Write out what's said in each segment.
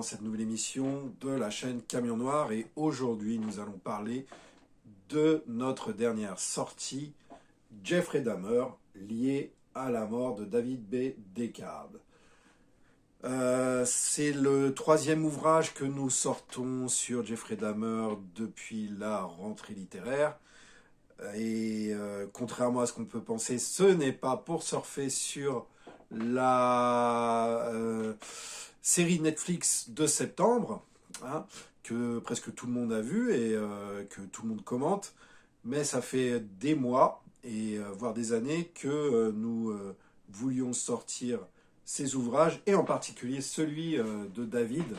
dans cette nouvelle émission de la chaîne Camion Noir et aujourd'hui nous allons parler de notre dernière sortie, Jeffrey Dahmer, liée à la mort de David B. Descartes. C'est le troisième ouvrage que nous sortons sur Jeffrey Dahmer depuis la rentrée littéraire. Et contrairement à ce qu'on peut penser, ce n'est pas pour surfer sur la série Netflix de septembre, hein, que presque tout le monde a vu et que tout le monde commente, mais ça fait des mois et voire des années que nous voulions sortir ces ouvrages, et en particulier celui de David,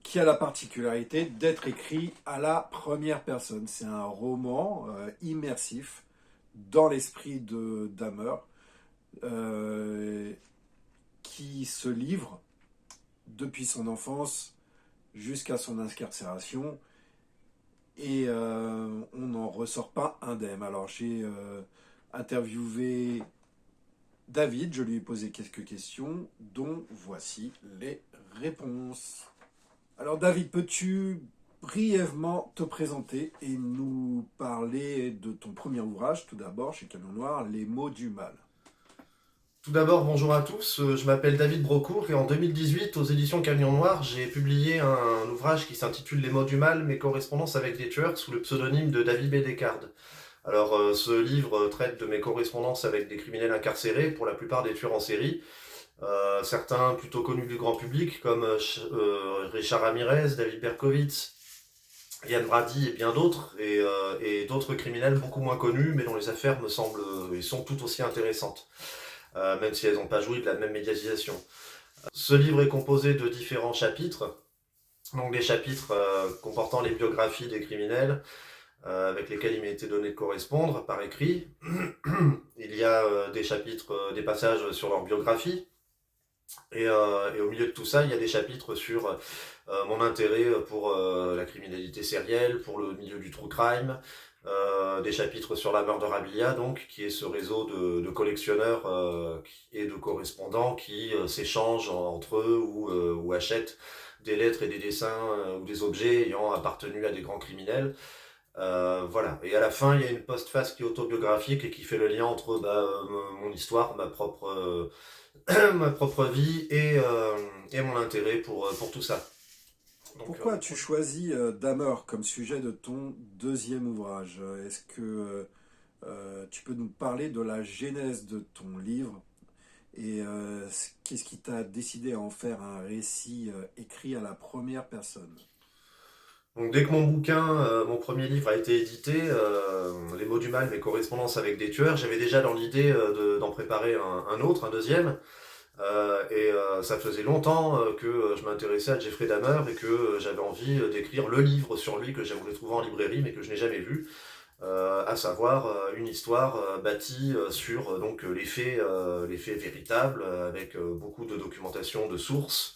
qui a la particularité d'être écrit à la première personne. C'est un roman immersif dans l'esprit de Dahmer, qui se livre depuis son enfance jusqu'à son incarcération, et on n'en ressort pas indemne. Alors j'ai interviewé David, je lui ai posé quelques questions, dont voici les réponses. Alors David, peux-tu brièvement te présenter et nous parler de ton premier ouvrage, tout d'abord, chez Camion Noir, Les mots du mal? Tout d'abord, bonjour à tous, je m'appelle David Brocourt et en 2018, aux éditions Camion Noir, j'ai publié un ouvrage qui s'intitule Les mots du mal, mes correspondances avec des tueurs, sous le pseudonyme de David B. Descartes. Alors, ce livre traite de mes correspondances avec des criminels incarcérés, pour la plupart des tueurs en série, certains plutôt connus du grand public, comme Richard Ramirez, David Berkowitz, Yann Brady et bien d'autres, et d'autres criminels beaucoup moins connus, mais dont les affaires me semblent, et sont tout aussi intéressantes, même si elles n'ont pas joui de la même médiatisation. Ce livre est composé de différents chapitres, donc des chapitres comportant les biographies des criminels, avec lesquels il m'a été donné de correspondre par écrit. Il y a des chapitres, des passages sur leur biographie, et au milieu de tout ça, il y a des chapitres sur mon intérêt pour la criminalité sérielle, pour le milieu du true crime, des chapitres sur la Murderabilia, donc, qui est ce réseau de collectionneurs et de correspondants qui s'échangent entre eux ou achètent des lettres et des dessins ou des objets ayant appartenu à des grands criminels. Voilà. Et à la fin, il y a une postface qui est autobiographique et qui fait le lien entre mon histoire, ma propre, ma propre vie et mon intérêt pour tout ça. Donc, Pourquoi as-tu choisi Dahmer comme sujet de ton deuxième ouvrage? Est-ce que tu peux nous parler de la genèse de ton livre et qu'est-ce qui t'a décidé à en faire un récit écrit à la première personne? Donc dès que mon premier livre a été édité, Les mots du mal, mes correspondances avec des tueurs, j'avais déjà dans l'idée d'en préparer un autre, un deuxième. Ça faisait longtemps que je m'intéressais à Jeffrey Dahmer et que j'avais envie d'écrire le livre sur lui que j'avais trouvé en librairie mais que je n'ai jamais vu, à savoir une histoire bâtie sur les faits véritables, avec beaucoup de documentation, de sources,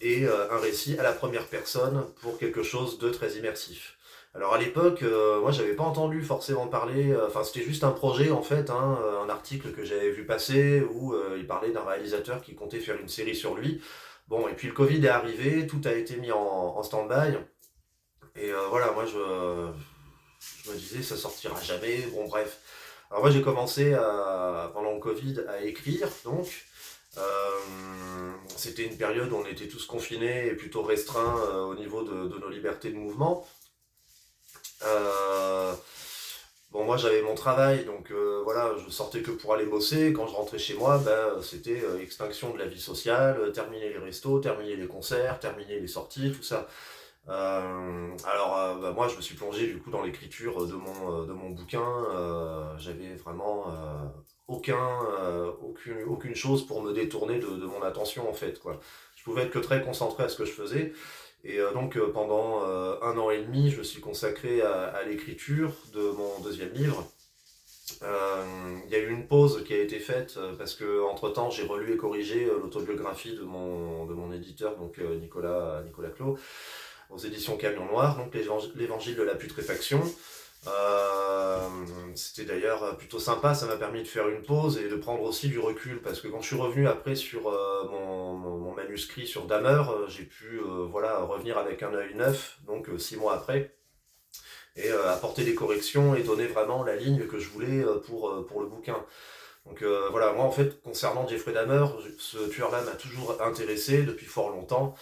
et un récit à la première personne pour quelque chose de très immersif. Alors à l'époque, moi j'avais pas entendu forcément parler, enfin c'était juste un projet en fait, hein, un article que j'avais vu passer où il parlait d'un réalisateur qui comptait faire une série sur lui. Bon, et puis le Covid est arrivé, tout a été mis en stand-by, et voilà, je me disais ça sortira jamais, bon bref. Alors moi j'ai commencé pendant le Covid à écrire, donc c'était une période où on était tous confinés et plutôt restreints au niveau de nos libertés de mouvement. Euh, bon, moi j'avais mon travail, donc voilà, je sortais que pour aller bosser. Quand je rentrais chez moi, c'était extinction de la vie sociale, terminer les restos, terminer les concerts, terminer les sorties, tout ça. Moi je me suis plongé du coup dans l'écriture de mon bouquin. J'avais vraiment aucune chose pour me détourner de mon attention en fait, quoi. Je pouvais être que très concentré à ce que je faisais. Et pendant un an et demi, je me suis consacré à l'écriture de mon deuxième livre. Il y a eu une pause qui a été faite parce que entre temps j'ai relu et corrigé l'autobiographie de mon éditeur, donc Nicolas Clos, aux éditions Camion Noir, donc l'évangile de la putréfaction. Euh, C'était d'ailleurs plutôt sympa, ça m'a permis de faire une pause et de prendre aussi du recul, parce que quand je suis revenu après sur mon manuscrit sur Dahmer, j'ai pu voilà, revenir avec un œil neuf, donc 6 mois après, et apporter des corrections et donner vraiment la ligne que je voulais pour le bouquin. Donc voilà, moi en fait, concernant Jeffrey Dahmer, ce tueur-là m'a toujours intéressé depuis fort longtemps.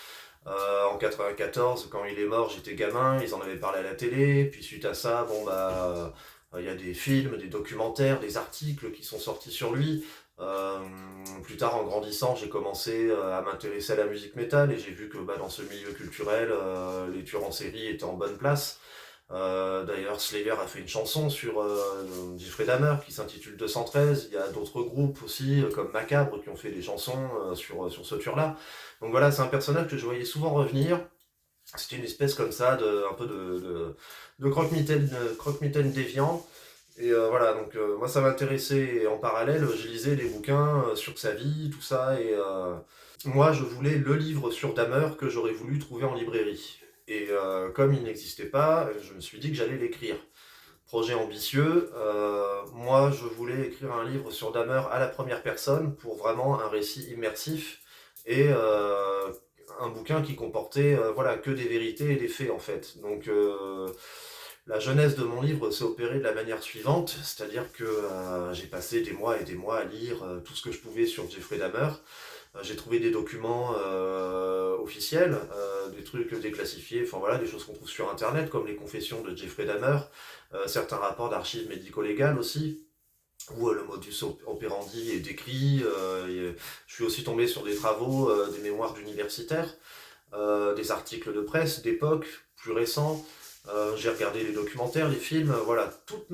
En 94, quand il est mort, j'étais gamin, ils en avaient parlé à la télé, puis suite à ça, bon bah, il y a des films, des documentaires, des articles qui sont sortis sur lui. Euh, Plus tard, en grandissant, j'ai commencé à m'intéresser à la musique métal et j'ai vu que bah, dans ce milieu culturel, les tueurs en série étaient en bonne place. D'ailleurs, Slayer a fait une chanson sur Jeffrey Dahmer qui s'intitule 213. Il y a d'autres groupes aussi, comme Macabre, qui ont fait des chansons sur ce tueur-là. Donc voilà, c'est un personnage que je voyais souvent revenir. C'était une espèce comme ça, un peu de croque-mitaine déviant. Et voilà, donc moi ça m'intéressait. Et en parallèle, je lisais des bouquins sur sa vie, tout ça. Et moi, je voulais le livre sur Dahmer que j'aurais voulu trouver en librairie. Et comme il n'existait pas, je me suis dit que j'allais l'écrire. Projet ambitieux. Moi, je voulais écrire un livre sur Dahmer à la première personne pour vraiment un récit immersif et un bouquin qui comportait voilà, que des vérités et des faits en fait. Donc la genèse de mon livre s'est opérée de la manière suivante, c'est-à-dire que j'ai passé des mois et des mois à lire tout ce que je pouvais sur Jeffrey Dahmer. J'ai trouvé des documents officiels, des trucs déclassifiés, enfin voilà, des choses qu'on trouve sur internet, comme les confessions de Jeffrey Dahmer, certains rapports d'archives médico-légales aussi, où le modus operandi est décrit. Je suis aussi tombé sur des travaux, des mémoires d'universitaires, des articles de presse d'époque, plus récents. J'ai regardé les documentaires, les films, voilà, toutes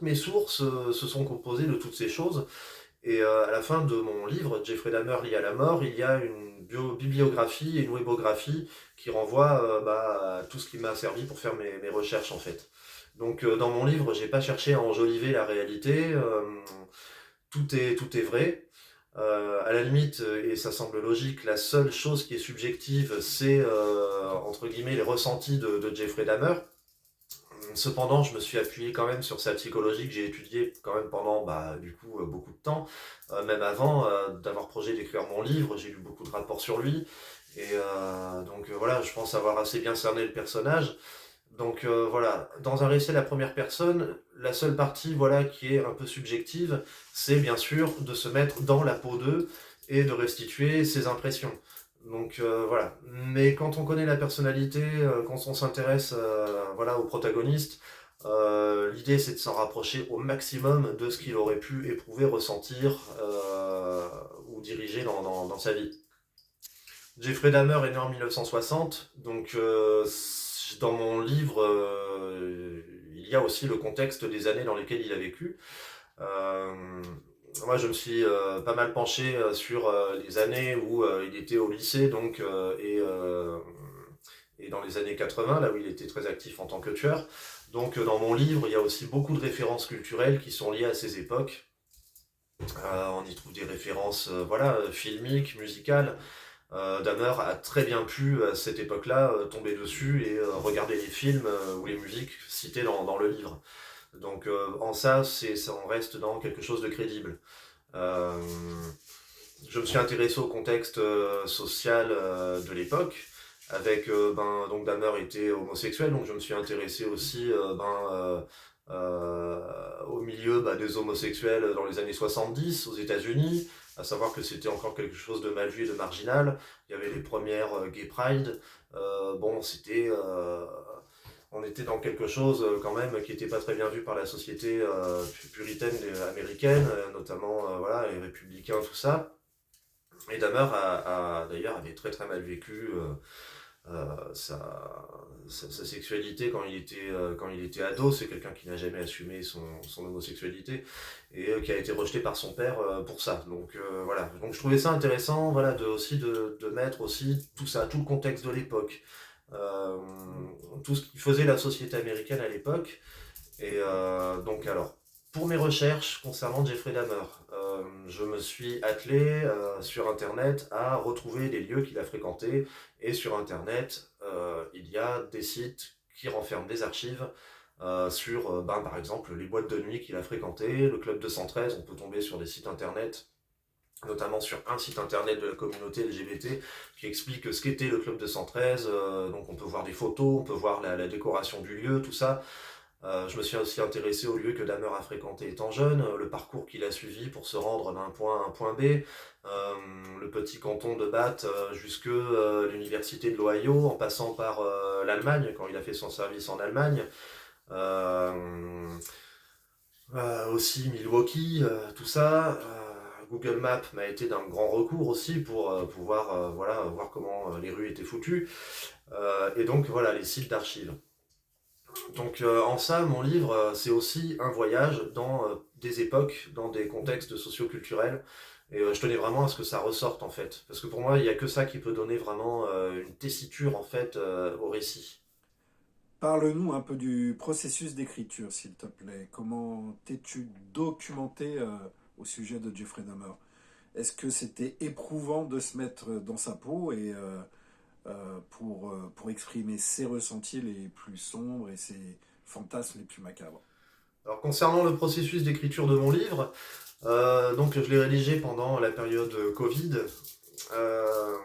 mes sources se sont composées de toutes ces choses. Et à la fin de mon livre, Jeffrey Dahmer lié à la mort, il y a une bibliographie et une webographie qui renvoient bah, à tout ce qui m'a servi pour faire mes recherches en fait. Donc dans mon livre, j'ai pas cherché à enjoliver la réalité, tout est vrai. À la limite, et ça semble logique, la seule chose qui est subjective, c'est entre guillemets les ressentis de Jeffrey Dahmer. Cependant, je me suis appuyé quand même sur sa psychologie que j'ai étudiée quand même pendant bah, du coup beaucoup de temps. Même avant d'avoir projet d'écrire mon livre, j'ai lu beaucoup de rapports sur lui. Et donc voilà, je pense avoir assez bien cerné le personnage. Donc voilà, dans un récit à la première personne, la seule partie voilà qui est un peu subjective, c'est bien sûr de se mettre dans la peau d'eux et de restituer ses impressions. Donc voilà. Mais quand on connaît la personnalité, quand on s'intéresse voilà, au protagoniste, l'idée c'est de s'en rapprocher au maximum de ce qu'il aurait pu éprouver, ressentir ou diriger dans sa vie. Jeffrey Dahmer est né en 1960, donc dans mon livre, il y a aussi le contexte des années dans lesquelles il a vécu. Euh, Moi, je me suis pas mal penché sur les années où il était au lycée, donc, et dans les années 80, là où il était très actif en tant que tueur. Donc, dans mon livre, il y a aussi beaucoup de références culturelles qui sont liées à ces époques. On y trouve des références voilà, filmiques, musicales. Dahmer a très bien pu, à cette époque-là, tomber dessus et regarder les films ou les musiques citées dans le livre. Donc en ça, on reste dans quelque chose de crédible. Euh, je me suis intéressé au contexte social de l'époque, avec donc Dahmer était homosexuel, donc je me suis intéressé aussi au milieu des homosexuels dans les années 70 aux États-Unis, à savoir que c'était encore quelque chose de mal vu et de marginal. Il y avait les premières Gay Pride. Bon, on était dans quelque chose quand même qui n'était pas très bien vu par la société puritaine américaine, notamment voilà, les républicains, tout ça. Et Dahmer d'ailleurs avait très très mal vécu sa sexualité quand il était ado. C'est quelqu'un qui n'a jamais assumé son homosexualité et qui a été rejeté par son père pour ça. Donc voilà. Donc je trouvais ça intéressant voilà, de mettre aussi tout ça, tout le contexte de l'époque. Euh, Tout ce qui faisait la société américaine à l'époque. Et donc alors, pour mes recherches concernant Jeffrey Dahmer, je me suis attelé sur Internet à retrouver les lieux qu'il a fréquentés. Et sur Internet, il y a des sites qui renferment des archives sur, par exemple, les boîtes de nuit qu'il a fréquentées, le Club 213. On peut tomber sur des sites internet, notamment sur un site internet de la communauté LGBT qui explique ce qu'était le Club 213. Donc on peut voir des photos, on peut voir la décoration du lieu, tout ça. Je me suis aussi intéressé au lieu que Dahmer a fréquenté étant jeune, le parcours qu'il a suivi pour se rendre d'un point A à un point B, le petit canton de Bath jusque l'université de l'Ohio, en passant par l'Allemagne, quand il a fait son service en Allemagne. Euh, Aussi Milwaukee, tout ça. Google Maps m'a été d'un grand recours aussi pour pouvoir voilà, voir comment les rues étaient foutues. Et donc voilà, les sites d'archives. Donc en ça, mon livre, c'est aussi un voyage dans des époques, dans des contextes socioculturels. Et je tenais vraiment à ce que ça ressorte en fait. Parce que pour moi, il n'y a que ça qui peut donner vraiment une tessiture en fait au récit. Parle-nous un peu du processus d'écriture, s'il te plaît. Comment t'es-tu documenté au sujet de Jeffrey Dahmer? Est-ce que c'était éprouvant de se mettre dans sa peau et pour exprimer ses ressentis les plus sombres et ses fantasmes les plus macabres? Alors concernant le processus d'écriture de mon livre, donc je l'ai rédigé pendant la période Covid. Euh,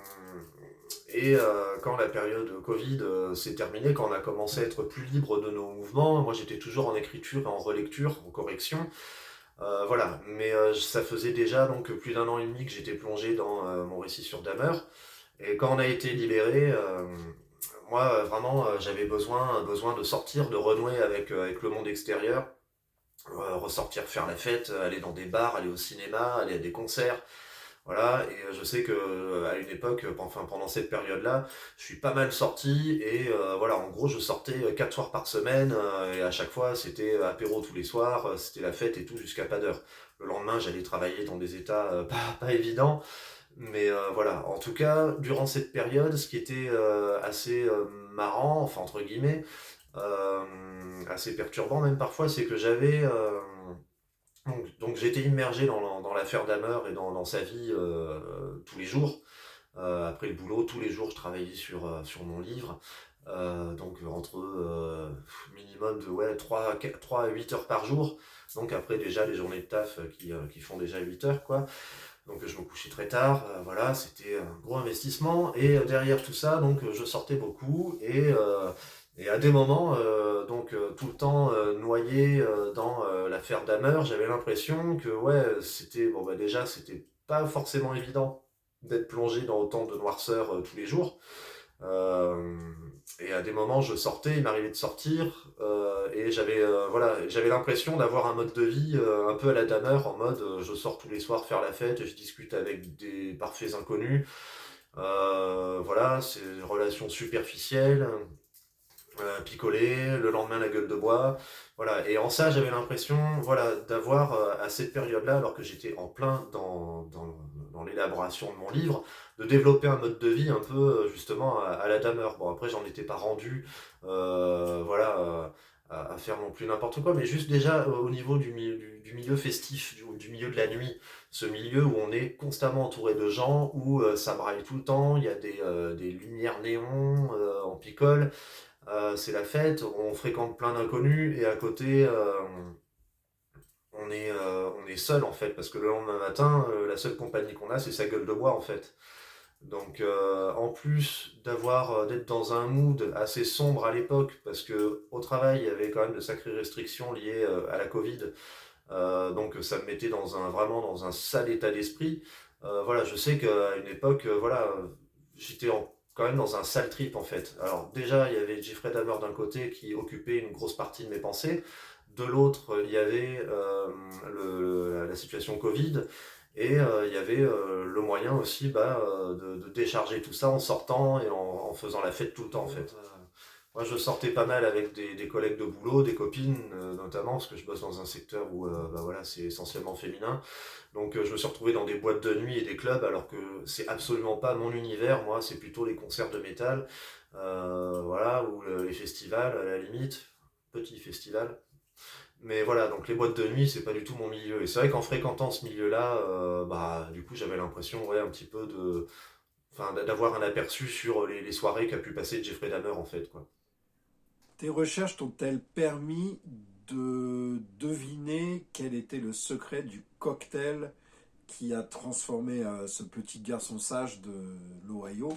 Quand la période Covid s'est terminée, quand on a commencé à être plus libre de nos mouvements, moi j'étais toujours en écriture et en relecture, en correction. Voilà, mais ça faisait déjà donc plus d'un an et demi que j'étais plongé dans mon récit sur Dahmer. Et quand on a été libéré, moi vraiment j'avais besoin de sortir, de renouer avec le monde extérieur, ressortir faire la fête, aller dans des bars, aller au cinéma, aller à des concerts. Voilà, et je sais que à une époque, enfin pendant cette période-là, je suis pas mal sorti et voilà, en gros, je sortais 4 soirs par semaine et à chaque fois, c'était apéro tous les soirs, c'était la fête et tout jusqu'à pas d'heure. Le lendemain, j'allais travailler dans des états pas évidents, mais voilà. En tout cas, durant cette période, ce qui était assez marrant, enfin entre guillemets, euh, assez perturbant même parfois, c'est que j'avais donc j'étais immergé dans l'affaire Dahmer et dans sa vie tous les jours. Après le boulot, tous les jours, je travaillais sur mon livre. Donc entre minimum de ouais, 3 à 8 heures par jour. Donc après déjà les journées de taf qui font déjà 8 heures quoi. Donc je me couchais très tard, voilà, c'était un gros investissement. Et derrière tout ça, donc je sortais beaucoup et à des moments, tout le temps noyé dans l'affaire Dahmer, j'avais l'impression que ouais, c'était bon bah déjà c'était pas forcément évident d'être plongé dans autant de noirceur tous les jours. Euh, et à des moments, je sortais, il m'arrivait de sortir, et j'avais l'impression d'avoir un mode de vie un peu à la Dahmer, en mode je sors tous les soirs faire la fête, je discute avec des parfaits inconnus. Voilà, c'est une relation superficielle, picoler, le lendemain la gueule de bois. Voilà, et en ça, j'avais l'impression voilà, d'avoir à cette période-là, alors que j'étais en plein dans l'élaboration de mon livre, de développer un mode de vie un peu justement à la Dahmer. Bon, après, j'en étais pas rendu voilà, à faire non plus n'importe quoi, mais juste déjà au niveau du milieu festif, du milieu de la nuit, ce milieu où on est constamment entouré de gens, où ça braille tout le temps, il y a des lumières néons en picole. C'est la fête, on fréquente plein d'inconnus et à côté, on est seul en fait, parce que le lendemain matin, la seule compagnie qu'on a, c'est sa gueule de bois en fait. Donc en plus d'être dans un mood assez sombre à l'époque, parce que au travail, il y avait quand même de sacrées restrictions liées à la Covid, donc ça me mettait vraiment dans un sale état d'esprit. Voilà, je sais qu'à une époque, voilà, j'étais quand même dans un sale trip en fait. Alors déjà, il y avait Jeffrey Dahmer d'un côté qui occupait une grosse partie de mes pensées. De l'autre, il y avait la situation Covid. Et il y avait le moyen aussi de décharger tout ça en sortant et en faisant la fête tout le temps en fait. Moi je sortais pas mal avec des collègues de boulot, des copines notamment, parce que je bosse dans un secteur où voilà, c'est essentiellement féminin. Donc je me suis retrouvé dans des boîtes de nuit et des clubs alors que c'est absolument pas mon univers, moi c'est plutôt les concerts de métal, voilà, ou les festivals à la limite, petits festivals. Mais voilà, donc les boîtes de nuit, c'est pas du tout mon milieu. Et c'est vrai qu'en fréquentant ce milieu-là, du coup, j'avais l'impression, ouais, un petit peu d'avoir un aperçu sur les soirées qu'a pu passer Jeffrey Dahmer, en fait, quoi. Tes recherches t'ont-elles permis de deviner quel était le secret du cocktail qui a transformé ce petit garçon sage de l'Ohio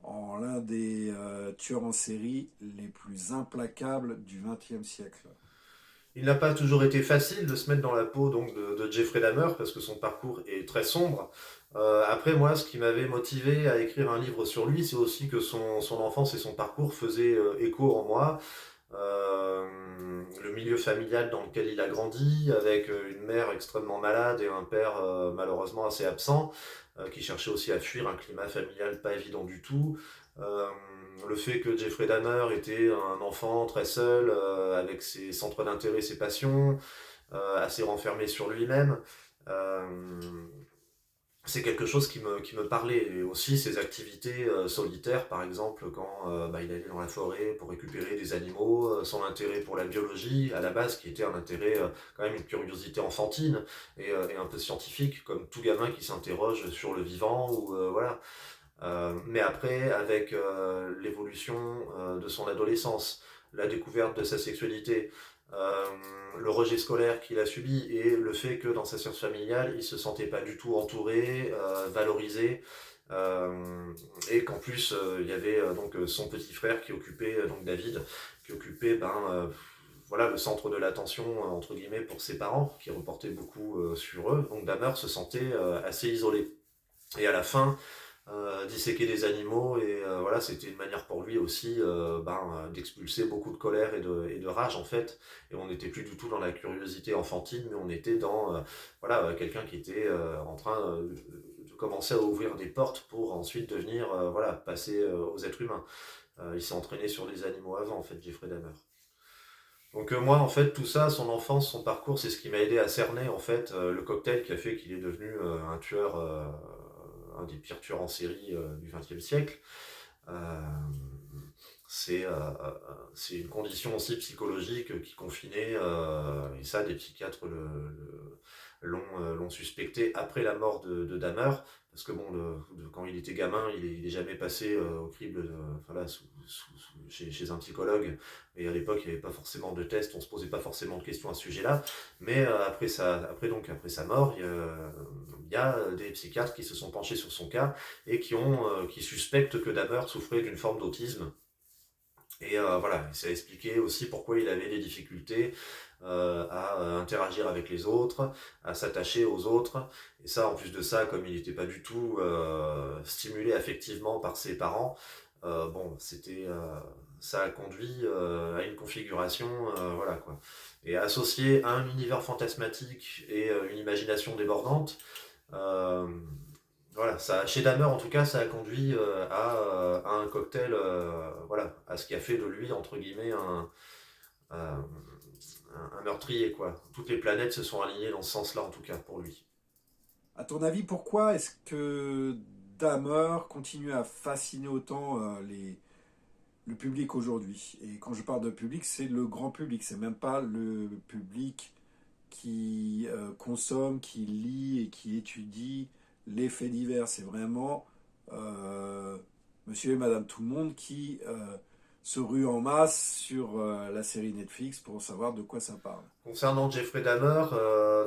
en l'un des tueurs en série les plus implacables du XXe siècle? Il n'a pas toujours été facile de se mettre dans la peau donc de Jeffrey Dahmer parce que son parcours est très sombre. Après moi, ce qui m'avait motivé à écrire un livre sur lui, c'est aussi que son enfance et son parcours faisaient écho en moi. Euh, le milieu familial dans lequel il a grandi, avec une mère extrêmement malade et un père malheureusement assez absent, qui cherchait aussi à fuir un climat familial pas évident du tout. Euh, le fait que Jeffrey Dahmer était un enfant très seul, avec ses centres d'intérêt, ses passions, assez renfermé sur lui-même. Euh, c'est quelque chose qui me parlait. Et aussi ses activités solitaires, par exemple, quand il allait dans la forêt pour récupérer des animaux, son intérêt pour la biologie, à la base, qui était un intérêt, quand même une curiosité enfantine et un peu scientifique, comme tout gamin qui s'interroge sur le vivant, ou voilà. Mais après, avec l'évolution de son adolescence, la découverte de sa sexualité, euh, le rejet scolaire qu'il a subi et le fait que dans sa sphère familiale, il se sentait pas du tout entouré, valorisé, et qu'en plus il y avait donc son petit frère qui occupait donc David, qui occupait voilà le centre de l'attention entre guillemets pour ses parents, qui reportaient beaucoup sur eux. Donc Dahmer se sentait assez isolé. Et à la fin, disséquer des animaux et voilà, c'était une manière pour lui aussi d'expulser beaucoup de colère et de rage en fait. Et on n'était plus du tout dans la curiosité enfantine, mais on était dans voilà, quelqu'un qui était en train de commencer à ouvrir des portes pour ensuite devenir voilà, passer aux êtres humains. Il s'est entraîné sur des animaux avant en fait, Jeffrey Dahmer. Donc moi en fait tout ça, son enfance, son parcours, c'est ce qui m'a aidé à cerner en fait le cocktail qui a fait qu'il est devenu un tueur, un des pires tueurs en série du XXe siècle. Euh, c'est euh, c'est une condition aussi psychologique qui confinait, et ça des psychiatres l'ont suspecté après la mort de Dahmer, parce que bon, quand il était gamin, il est jamais passé au crible enfin là, chez un psychologue, et à l'époque il n'y avait pas forcément de tests, on se posait pas forcément de questions à ce sujet-là, mais après sa mort, il y a des psychiatres qui se sont penchés sur son cas et qui suspectent que Dahmer souffrait d'une forme d'autisme. Et voilà, ça a expliqué aussi pourquoi il avait des difficultés à interagir avec les autres, à s'attacher aux autres. Et ça, en plus de ça, comme il n'était pas du tout stimulé affectivement par ses parents, bon, ça a conduit à une configuration, voilà quoi. Et associé à un univers fantasmatique et une imagination débordante, euh, voilà, ça, chez Dahmer en tout cas, ça a conduit à un cocktail, voilà, à ce qui a fait de lui, entre guillemets, un, un meurtrier, quoi. Toutes les planètes se sont alignées dans ce sens-là, en tout cas, pour lui. À ton avis, pourquoi est-ce que Dahmer continue à fasciner autant le public aujourd'hui? Et quand je parle de public, c'est le grand public, c'est même pas le public qui consomme, qui lit et qui étudie les faits divers. C'est vraiment monsieur et madame tout le monde qui se rue en masse sur la série Netflix pour savoir de quoi ça parle. Concernant Jeffrey Dahmer,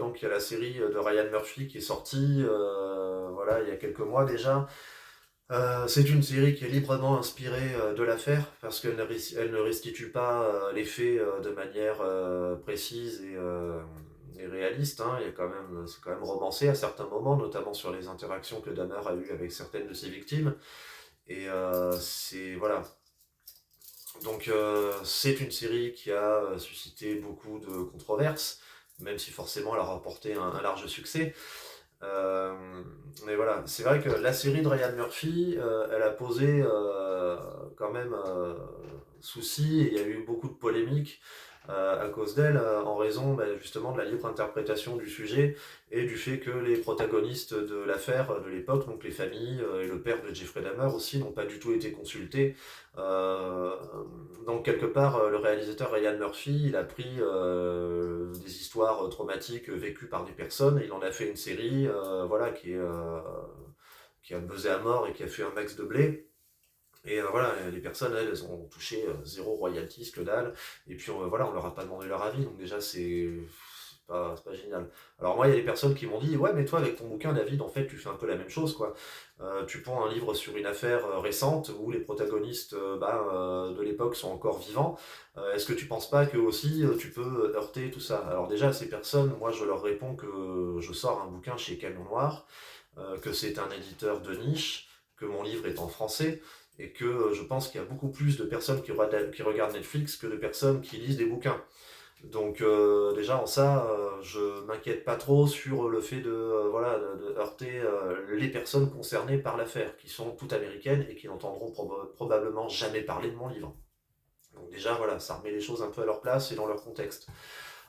donc il y a la série de Ryan Murphy qui est sortie, voilà, il y a quelques mois déjà. C'est une série qui est librement inspirée de l'affaire parce qu'elle elle ne restitue pas les faits de manière précise et réaliste. Hein. C'est quand même romancé à certains moments, notamment sur les interactions que Dahmer a eues avec certaines de ses victimes. Et c'est voilà. Donc c'est une série qui a suscité beaucoup de controverses, même si forcément elle a remporté un large succès. Euh, mais voilà, c'est vrai que la série de Ryan Murphy, elle a posé quand même souci, et il y a eu beaucoup de polémiques à cause d'elle, en raison justement de la libre interprétation du sujet et du fait que les protagonistes de l'affaire de l'époque, donc les familles et le père de Jeffrey Dahmer aussi, n'ont pas du tout été consultés. Euh, donc quelque part, le réalisateur Ryan Murphy, il a pris des histoires traumatiques vécues par des personnes, et il en a fait une série, voilà, qui a buzzé à mort et qui a fait un max de blé. Et voilà, les personnes, elles ont touché zéro royalties, que dalle. Et puis voilà, on leur a pas demandé leur avis, donc déjà c'est pas génial. Alors moi, il y a des personnes qui m'ont dit, ouais, mais toi, avec ton bouquin, David, en fait, tu fais un peu la même chose, quoi. Tu prends un livre sur une affaire récente où les protagonistes de l'époque sont encore vivants. Est-ce que tu penses pas que aussi tu peux heurter tout ça? Alors déjà, ces personnes, moi, je leur réponds que je sors un bouquin chez Camion Noir, que c'est un éditeur de niche, que mon livre est en français, et que je pense qu'il y a beaucoup plus de personnes qui regardent Netflix que de personnes qui lisent des bouquins. Donc déjà en ça, je m'inquiète pas trop sur le fait voilà, de heurter les personnes concernées par l'affaire, qui sont toutes américaines et qui n'entendront probablement jamais parler de mon livre. Donc déjà voilà, ça remet les choses un peu à leur place et dans leur contexte.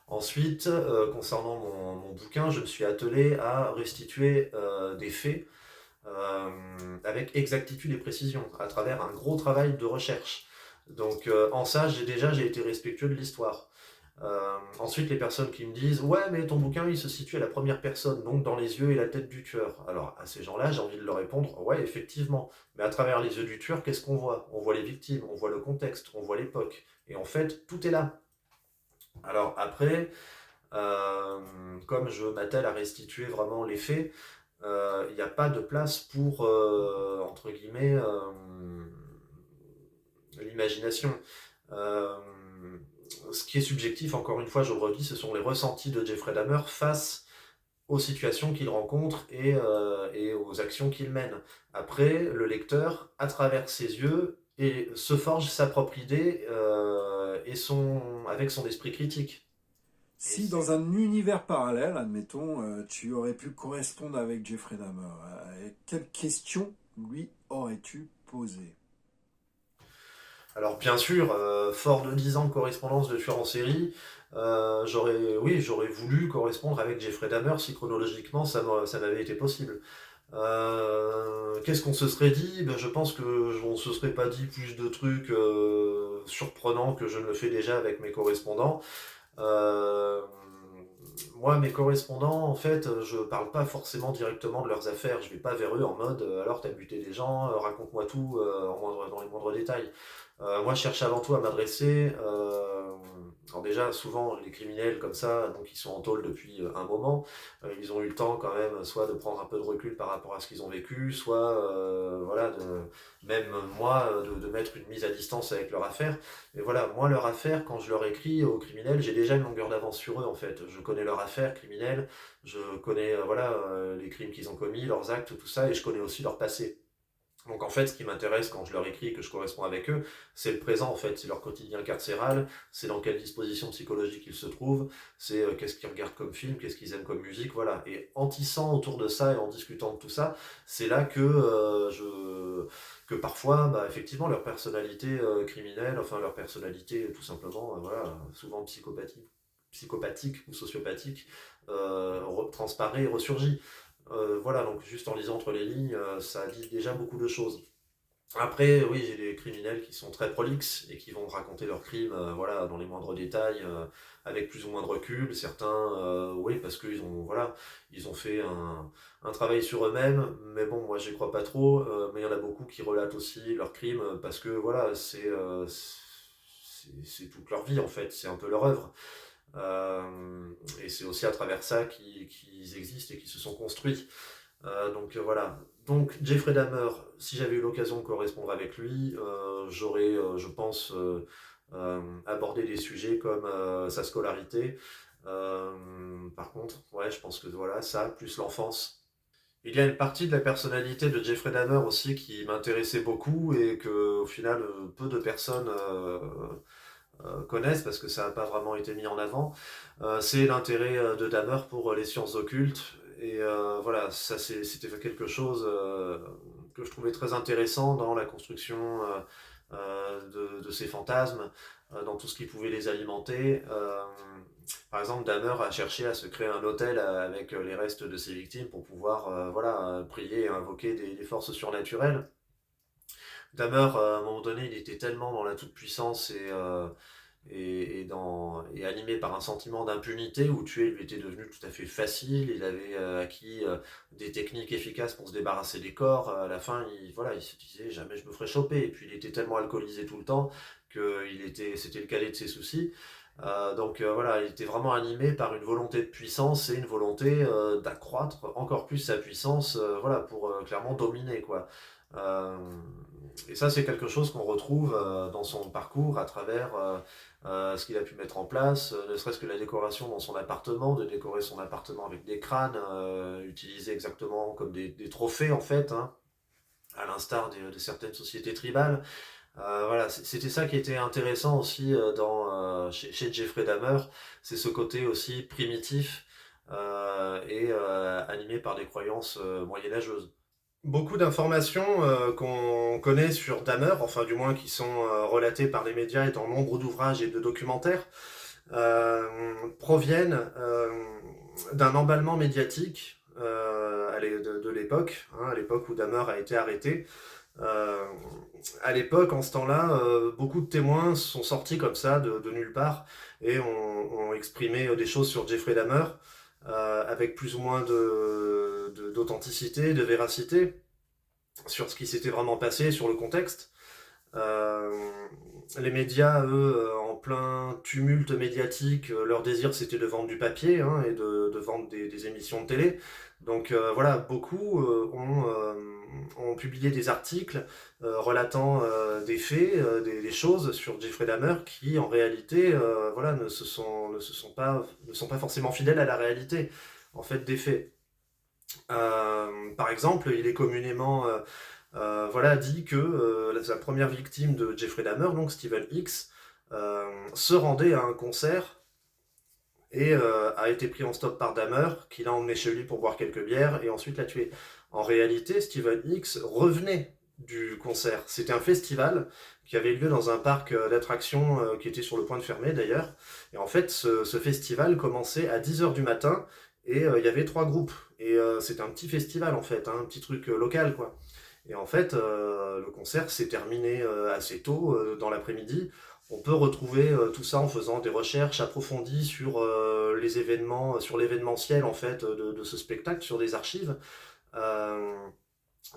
Ensuite, concernant mon bouquin, je me suis attelé à restituer des faits euh, avec exactitude et précision, à travers un gros travail de recherche. Donc en ça, j'ai été respectueux de l'histoire. Ensuite, les personnes qui me disent ouais, mais ton bouquin il se situe à la première personne, donc dans les yeux et la tête du tueur. Alors à ces gens-là, j'ai envie de leur répondre ouais, effectivement, mais à travers les yeux du tueur, qu'est-ce qu'on voit? On voit les victimes, on voit le contexte, on voit l'époque, et en fait, tout est là. Alors après, euh, comme je m'attelle à restituer vraiment les faits, il n'y a pas de place pour entre guillemets l'imagination. Euh, Ce qui est subjectif, encore une fois, je le redis, ce sont les ressentis de Jeffrey Dahmer face aux situations qu'il rencontre et aux actions qu'il mène. Après, le lecteur, à travers ses yeux, se forge sa propre idée avec son esprit critique. Et Si dans un univers parallèle, admettons, tu aurais pu correspondre avec Jeffrey Dahmer, quelles questions lui aurais-tu posées? alors bien sûr, fort de 10 ans de correspondance de tueur en série, j'aurais voulu correspondre avec Jeffrey Dahmer si chronologiquement ça m'avait été possible. Qu'est-ce qu'on se serait dit? Ben, je pense que on se serait pas dit plus de trucs surprenants que je ne le fais déjà avec mes correspondants. Euh, Moi, mes correspondants, en fait, je parle pas forcément directement de leurs affaires. Je vais pas vers eux en mode alors t'as buté des gens, raconte-moi tout dans les moindres détails. Moi, je cherche avant tout à m'adresser. Alors déjà, souvent les criminels comme ça, donc ils sont en tôle depuis un moment, ils ont eu le temps quand même, soit de prendre un peu de recul par rapport à ce qu'ils ont vécu, soit voilà, même moi, de mettre une mise à distance avec leur affaire. Et voilà, moi, leur affaire, quand je leur écris aux criminels, j'ai déjà une longueur d'avance sur eux, en fait. Je connais leur affaire criminelle, je connais voilà, les crimes qu'ils ont commis, leurs actes, tout ça, et je connais aussi leur passé. Donc en fait, ce qui m'intéresse quand je leur écris et que je corresponds avec eux, c'est le présent en fait, c'est leur quotidien carcéral, c'est dans quelle disposition psychologique ils se trouvent, c'est qu'est-ce qu'ils regardent comme film, qu'est-ce qu'ils aiment comme musique, voilà. Et en tissant autour de ça et en discutant de tout ça, c'est là que parfois, bah, effectivement, leur personnalité criminelle, enfin leur personnalité tout simplement, voilà, souvent psychopathique ou sociopathique, transparaît et ressurgit. Voilà, donc juste en lisant entre les lignes, ça dit déjà beaucoup de choses. Après, oui, j'ai des criminels qui sont très prolixes et qui vont raconter leurs crimes, voilà, dans les moindres détails, avec plus ou moins de recul. Certains, oui, parce qu'ils ont, voilà, ils ont fait un travail sur eux-mêmes, mais bon, moi, j'y crois pas trop. Mais il y en a beaucoup qui relatent aussi leurs crimes parce que, voilà, c'est toute leur vie en fait, c'est un peu leur œuvre. Et c'est aussi à travers ça qu'ils existent et qu'ils se sont construits. Voilà. Donc Jeffrey Dahmer, si j'avais eu l'occasion de correspondre avec lui, j'aurais, je pense, abordé des sujets comme sa scolarité. Par contre, ouais, je pense que voilà, ça, plus l'enfance. Il y a une partie de la personnalité de Jeffrey Dahmer aussi qui m'intéressait beaucoup et que, au final, peu de personnes connaissent parce que ça n'a pas vraiment été mis en avant. C'est l'intérêt de Dahmer pour les sciences occultes. Et voilà, ça c'était quelque chose que je trouvais très intéressant dans la construction de ces fantasmes, dans tout ce qui pouvait les alimenter. Par exemple, Dahmer a cherché à se créer un hôtel avec les restes de ses victimes pour pouvoir voilà, prier et invoquer des forces surnaturelles. Dahmer, à un moment donné, il était tellement dans la toute-puissance et animé par un sentiment d'impunité où tuer lui était devenu tout à fait facile. Il avait acquis des techniques efficaces pour se débarrasser des corps. À la fin, il se disait jamais je me ferai choper. Et puis il était tellement alcoolisé tout le temps que c'était le cadet de ses soucis. Voilà, il était vraiment animé par une volonté de puissance et une volonté d'accroître encore plus sa puissance, voilà, pour clairement dominer, quoi. Euh, et ça, c'est quelque chose qu'on retrouve dans son parcours à travers ce qu'il a pu mettre en place, ne serait-ce que la décoration dans son appartement, de décorer son appartement avec des crânes utilisés exactement comme des trophées en fait, hein, à l'instar de certaines sociétés tribales. Voilà, c'était ça qui était intéressant aussi chez Jeffrey Dahmer, c'est ce côté aussi primitif et animé par des croyances moyenâgeuses. Beaucoup d'informations qu'on connaît sur Dahmer, enfin du moins qui sont relatées par les médias et dans nombre d'ouvrages et de documentaires, proviennent d'un emballement médiatique de l'époque, hein, à l'époque où Dahmer a été arrêté. Euh, à l'époque, en ce temps-là, beaucoup de témoins sont sortis comme ça de nulle part et ont exprimé des choses sur Jeffrey Dahmer avec plus ou moins d'authenticité, de véracité sur ce qui s'était vraiment passé, sur le contexte. Euh, les médias, eux, en plein tumulte médiatique, leur désir c'était de vendre du papier hein, et de vendre des émissions de télé. Donc voilà, beaucoup ont publié des articles relatant des faits, des choses sur Jeffrey Dahmer qui en réalité voilà, ne sont pas forcément fidèles à la réalité en fait des faits. Par exemple, il est communément voilà, dit que la première victime de Jeffrey Dahmer, donc Stephen X, se rendait à un concert et a été pris en stop par Dahmer, qui l'a emmené chez lui pour boire quelques bières et ensuite l'a tué. En réalité, Stephen X revenait du concert. C'était un festival qui avait lieu dans un parc d'attractions qui était sur le point de fermer d'ailleurs. Et en fait, ce festival commençait à 10h du matin et il y avait 3 groupes. Et c'était un petit festival en fait, hein, un petit truc local quoi. Et en fait, le concert s'est terminé assez tôt dans l'après-midi. On peut retrouver tout ça en faisant des recherches approfondies sur les événements, sur l'événementiel en fait de ce spectacle, sur des archives, euh,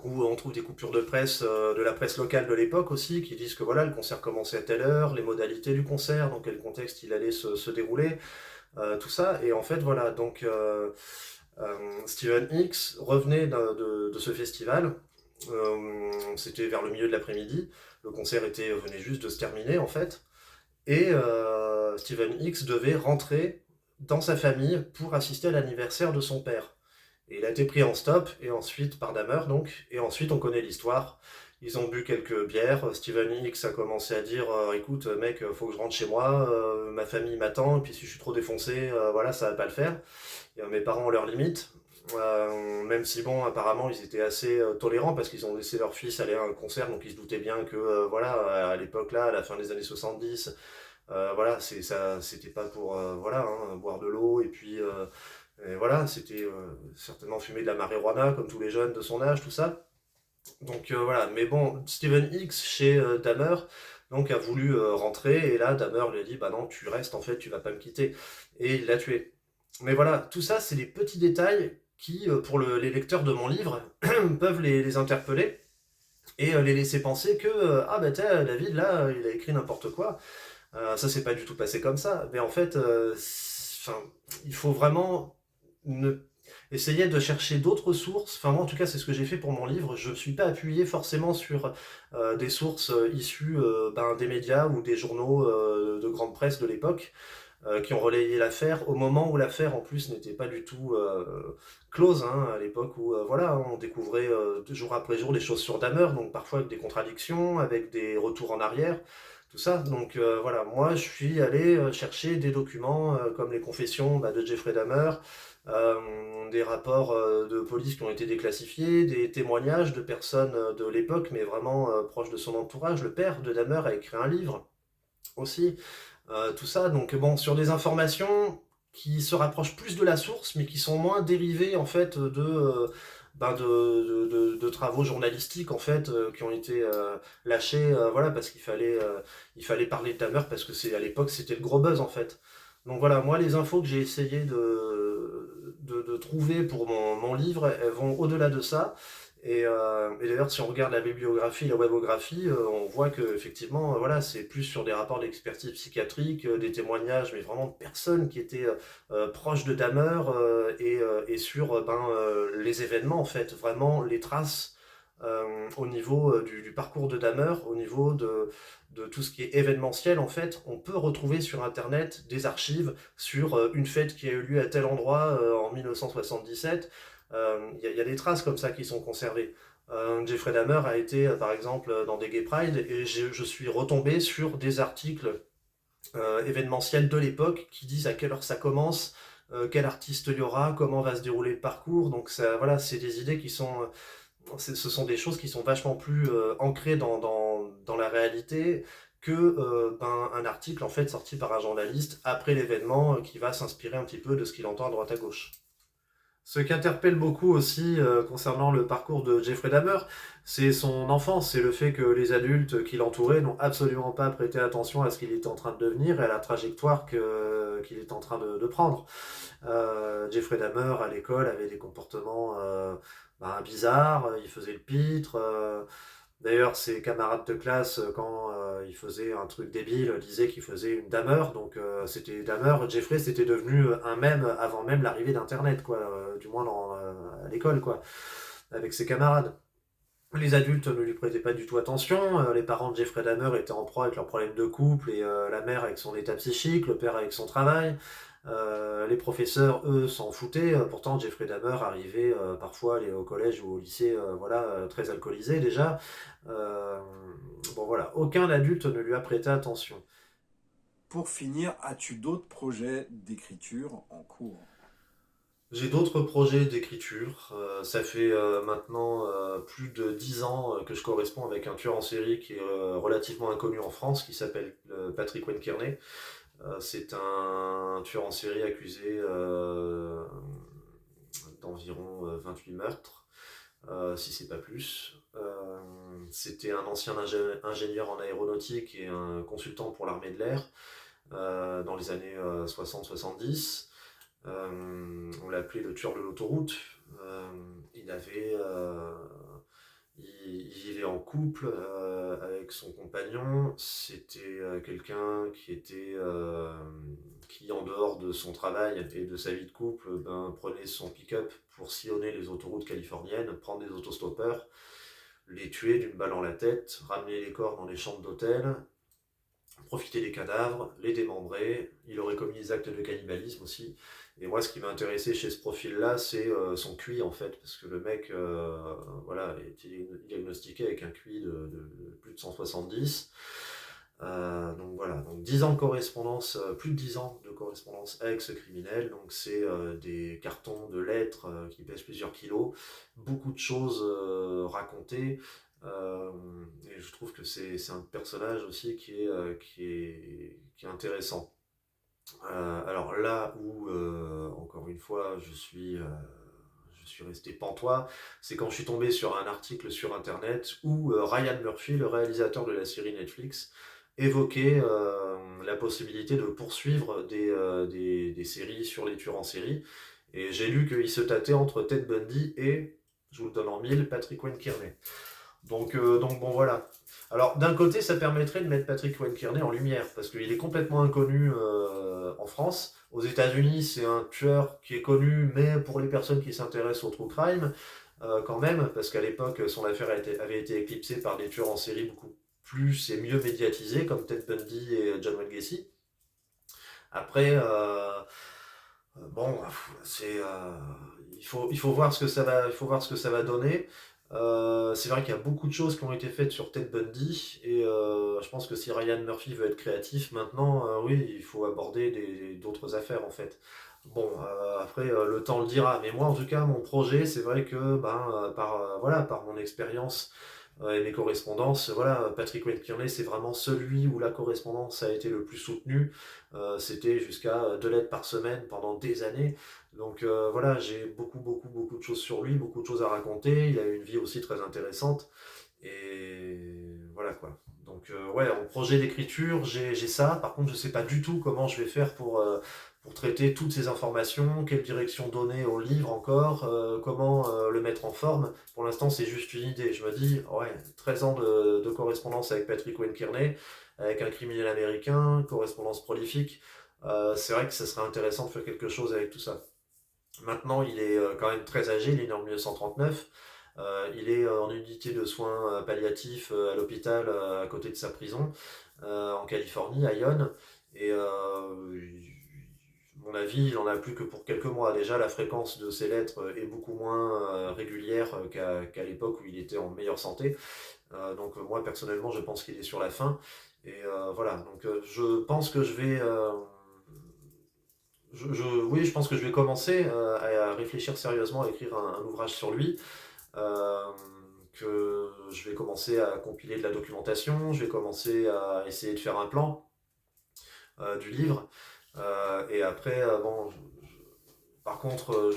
où on trouve des coupures de presse, de la presse locale de l'époque aussi, qui disent que voilà, le concert commençait à telle heure, les modalités du concert, dans quel contexte il allait se dérouler, tout ça. Et en fait, voilà, donc Stephen X revenait de ce festival. C'était vers le milieu de l'après-midi. Le concert venait juste de se terminer en fait. Et Stephen X devait rentrer dans sa famille pour assister à l'anniversaire de son père. Et il a été pris en stop, et ensuite par Dahmer donc, et ensuite on connaît l'histoire. Ils ont bu quelques bières, Stephen X a commencé à dire écoute mec, faut que je rentre chez moi, ma famille m'attend, et puis si je suis trop défoncé, voilà, ça va pas le faire. Et, mes parents ont leurs limites, même si bon, apparemment ils étaient assez tolérants parce qu'ils ont laissé leur fils aller à un concert, donc ils se doutaient bien que voilà, à l'époque là, à la fin des années 70, voilà, c'était pas pour voilà, hein, boire de l'eau et voilà, c'était certainement fumer de la marijuana comme tous les jeunes de son âge, tout ça. Donc voilà, mais bon, Steven X chez Dahmer donc a voulu rentrer et là Dahmer lui a dit bah non, tu restes en fait, tu vas pas me quitter et il l'a tué. Mais voilà, tout ça c'est des petits détails qui pour les lecteurs de mon livre peuvent les interpeller et les laisser penser que ah bah tiens, David là il a écrit n'importe quoi. Ça s'est pas du tout passé comme ça. Mais en fait, enfin, il faut vraiment ne... essayer de chercher d'autres sources. Enfin, moi en tout cas, c'est ce que j'ai fait pour mon livre. Je ne me suis pas appuyé forcément sur des sources issues des médias ou des journaux de grande presse de l'époque qui ont relayé l'affaire au moment où l'affaire en plus n'était pas du tout close, hein, à l'époque où voilà, on découvrait jour après jour des choses sur Dahmer, donc parfois avec des contradictions, avec des retours en arrière, tout ça. Donc voilà, moi je suis allé chercher des documents comme les confessions de Jeffrey Dahmer, des rapports de police qui ont été déclassifiés, des témoignages de personnes de l'époque, mais vraiment proches de son entourage. Le père de Dahmer a écrit un livre aussi, tout ça. Donc bon, sur des informations qui se rapprochent plus de la source, mais qui sont moins dérivées en fait de travaux journalistiques en fait qui ont été lâchés, voilà, parce il fallait parler de Dahmer parce que à l'époque c'était le gros buzz en fait. Donc voilà, moi les infos que j'ai essayé de trouver pour mon livre, elles vont au-delà de ça. Et d'ailleurs, si on regarde la bibliographie, la webographie, on voit que effectivement, voilà, c'est plus sur des rapports d'expertise psychiatrique, des témoignages, mais vraiment de personnes qui étaient proches de Dahmer et sur les événements en fait, vraiment les traces au niveau du parcours de Dahmer, au niveau de tout ce qui est événementiel en fait. On peut retrouver sur internet des archives sur une fête qui a eu lieu à tel endroit en 1977. Y a des traces comme ça qui sont conservées. Jeffrey Dahmer a été par exemple dans des Gay Pride et je suis retombé sur des articles événementiels de l'époque qui disent à quelle heure ça commence, quel artiste il y aura, comment va se dérouler le parcours. Donc ça, voilà, c'est des idées qui sont ce sont des choses qui sont vachement plus ancrées dans la réalité que un article en fait sorti par un journaliste après l'événement qui va s'inspirer un petit peu de ce qu'il entend à droite à gauche. Ce qui interpelle beaucoup aussi concernant le parcours de Jeffrey Dahmer, c'est son enfance, c'est le fait que les adultes qui l'entouraient n'ont absolument pas prêté attention à ce qu'il était en train de devenir et à la trajectoire qu'il est en train de prendre. Jeffrey Dahmer à l'école avait des comportements bizarres, il faisait le pitre. D'ailleurs, ses camarades de classe, quand il faisait un truc débile, disaient qu'il faisait une Dahmer. Donc, c'était Dahmer. Jeffrey, c'était devenu un mème avant même l'arrivée d'Internet, quoi. Du moins à l'école, quoi. Avec ses camarades. Les adultes ne lui prêtaient pas du tout attention. Les parents de Jeffrey Dahmer étaient en proie avec leurs problèmes de couple et la mère avec son état psychique, le père avec son travail. Les professeurs, eux, s'en foutaient. Pourtant, Jeffrey Dahmer arrivait parfois à aller au collège ou au lycée, voilà, très alcoolisé déjà. Euh, bon voilà, aucun adulte ne lui a prêté attention. Pour finir, as-tu d'autres projets d'écriture en cours? J'ai d'autres projets d'écriture. Ça fait maintenant plus de 10 ans que je corresponds avec un tueur en série qui est relativement inconnu en France, qui s'appelle Patrick Wayne-Kearney. C'est un tueur en série accusé d'environ 28 meurtres, si c'est pas plus. C'était un ancien ingénieur en aéronautique et un consultant pour l'armée de l'air dans les années 60-70. On l'appelait le tueur de l'autoroute. Euh, il avait il vivait en couple avec son compagnon. C'était quelqu'un qui, en dehors de son travail et de sa vie de couple, prenait son pick-up pour sillonner les autoroutes californiennes, prendre des autostoppeurs, les tuer d'une balle en la tête, ramener les corps dans les chambres d'hôtel, profiter des cadavres, les démembrer. Il aurait commis des actes de cannibalisme aussi. Et moi, ce qui m'a intéressé chez ce profil-là, c'est son QI en fait, parce que le mec, voilà, était diagnostiqué avec un QI de plus de 170. Donc voilà, donc 10 ans de correspondance, plus de 10 ans de correspondance avec ce criminel. Donc c'est des cartons de lettres qui pèsent plusieurs kilos, beaucoup de choses racontées. Euh, et je trouve que c'est un personnage aussi qui est intéressant. Alors là où, encore une fois, je suis resté pantois, c'est quand je suis tombé sur un article sur internet où Ryan Murphy, le réalisateur de la série Netflix, évoquait la possibilité de poursuivre des séries sur les tueurs en série. Et j'ai lu qu'il se tâtait entre Ted Bundy et, je vous le donne en mille, Patrick Wayne-Kearney. Donc bon voilà. Alors d'un côté ça permettrait de mettre Patrick Wayne-Kearney en lumière parce qu'il est complètement inconnu en France. Aux États-Unis c'est un tueur qui est connu mais pour les personnes qui s'intéressent au true crime quand même parce qu'à l'époque son affaire avait été éclipsée par des tueurs en série beaucoup plus et mieux médiatisés comme Ted Bundy et John Wayne Gacy. Après bon c'est il faut voir ce que ça va il faut voir ce que ça va donner. C'est vrai qu'il y a beaucoup de choses qui ont été faites sur Ted Bundy et je pense que si Ryan Murphy veut être créatif maintenant, oui, il faut aborder d'autres affaires en fait. Bon, après le temps le dira, mais moi en tout cas mon projet, c'est vrai que voilà, par mon expérience Et mes correspondances, voilà, Patrick Wayne Kearney, c'est vraiment celui où la correspondance a été le plus soutenue. C'était jusqu'à 2 lettres par semaine pendant des années. Donc voilà, j'ai beaucoup de choses sur lui, beaucoup de choses à raconter. Il a eu une vie aussi très intéressante. Et voilà quoi. Donc ouais, en projet d'écriture, j'ai ça. Par contre, je sais pas du tout comment je vais faire pour traiter toutes ces informations, quelle direction donner au livre encore, comment le mettre en forme. Pour l'instant, c'est juste une idée. Je me dis, ouais, 13 ans de correspondance avec Patrick Wayne Kearney, avec un criminel américain, correspondance prolifique. C'est vrai que ça serait intéressant de faire quelque chose avec tout ça. Maintenant, il est quand même très âgé, il est né en 1939. Il est en unité de soins palliatifs à l'hôpital à côté de sa prison, en Californie, à Ione. Et mon avis, il en a plus que pour quelques mois. Déjà, la fréquence de ses lettres est beaucoup moins régulière qu'à l'époque où il était en meilleure santé. Donc moi, personnellement, je pense qu'il est sur la fin. Et voilà, donc je pense que je vais... oui, je pense que je vais commencer à réfléchir sérieusement à écrire un ouvrage sur lui. Euh, que je vais commencer à compiler de la documentation, je vais commencer à essayer de faire un plan du livre. Et après, bon, par contre,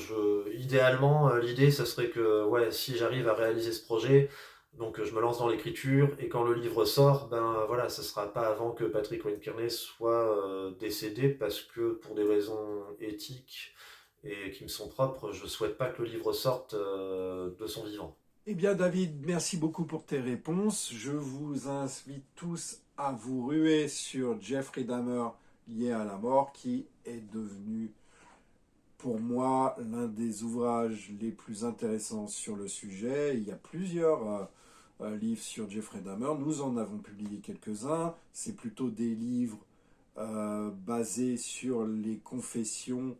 idéalement, l'idée, ce serait que ouais, si j'arrive à réaliser ce projet, donc je me lance dans l'écriture, et quand le livre sort, ben voilà, ce sera pas avant que Patrick Wayne Kearney soit décédé, parce que pour des raisons éthiques et qui me sont propres, je souhaite pas que le livre sorte de son vivant. Eh bien, David, merci beaucoup pour tes réponses. Je vous invite tous à vous ruer sur Jeffrey Dahmer lié à la mort, qui est devenu, pour moi, l'un des ouvrages les plus intéressants sur le sujet. Il y a plusieurs livres sur Jeffrey Dahmer. Nous en avons publié quelques-uns. C'est plutôt des livres basés sur les confessions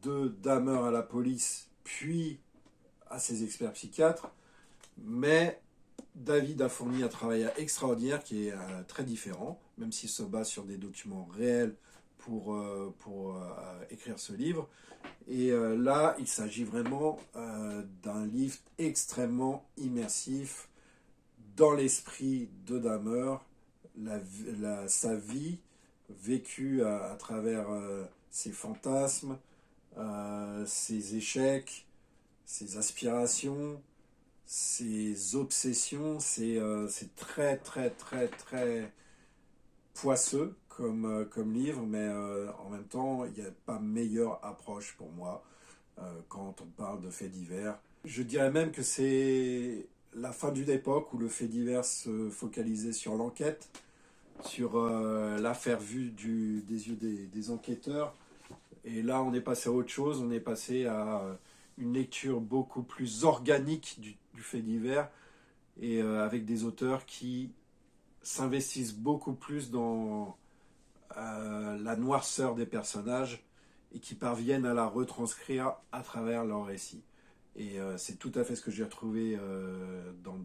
de Dahmer à la police, puis à ses experts psychiatres, mais David a fourni un travail extraordinaire qui est très différent, même s'il se base sur des documents réels pour écrire ce livre. Et là, il s'agit vraiment d'un livre extrêmement immersif dans l'esprit de Dahmer, sa vie vécue à travers ses fantasmes, ses échecs, ses aspirations, ses obsessions. C'est très très poisseux comme livre, mais en même temps, il n'y a pas meilleure approche pour moi quand on parle de faits divers. Je dirais même que c'est la fin d'une époque où le fait divers se focalisait sur l'enquête, sur l'affaire vue des yeux des enquêteurs. Et là, on est passé à autre chose, on est passé à une lecture beaucoup plus organique du fait divers, et avec des auteurs qui s'investissent beaucoup plus dans la noirceur des personnages et qui parviennent à la retranscrire à travers leur récit. Et c'est tout à fait ce que j'ai retrouvé dans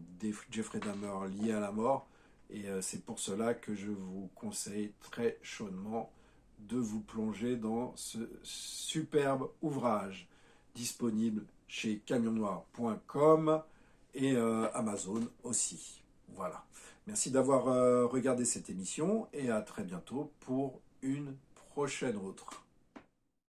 Jeffrey Dahmer lié à la mort. Et c'est pour cela que je vous conseille très chaudement de vous plonger dans ce superbe ouvrage disponible chez camionnoir.com et Amazon aussi. Voilà. Merci d'avoir regardé cette émission et à très bientôt pour une prochaine autre.